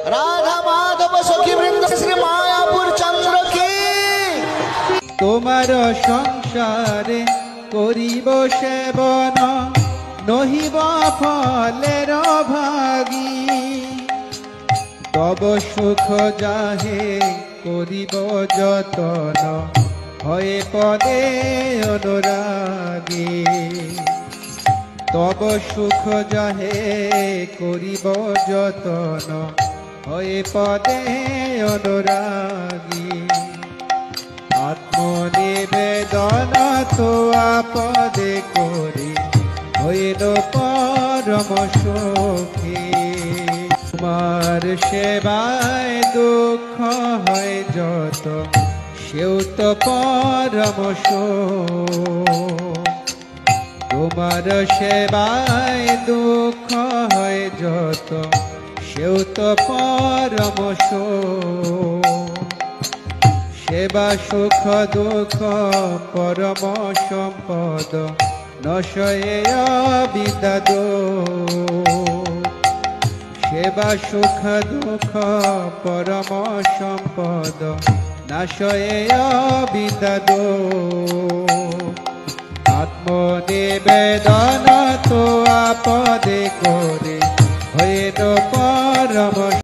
राधा माधव सखी वृंद श्री मायापुर चंद्र की। তোমার সংসারে করিব সেবন নহিব ফলের ভাগী তব সুখ যাহে করিব যতন হয়ে পদে অনুরাগী তব সুখ যাহে করিব যতন হয়ে পদে অনুরাগী আত্মনিবেদন তো আপদে করি হইল পরম সুখী তোমার সেবায় দুঃখ হয় যত সেও তো পরম সুখ তোমার সেবায় দুঃখ হয় যত সেও তো পরম সুখ সেবা সুখ দুঃখ পরম সম্পদ নশয়ে বিদাদ সেবা সুখ দুঃখ পরম সম্পদ নাশয়ে বিদাদ আত্মনিবেদন তো আপদে করে হইল পরম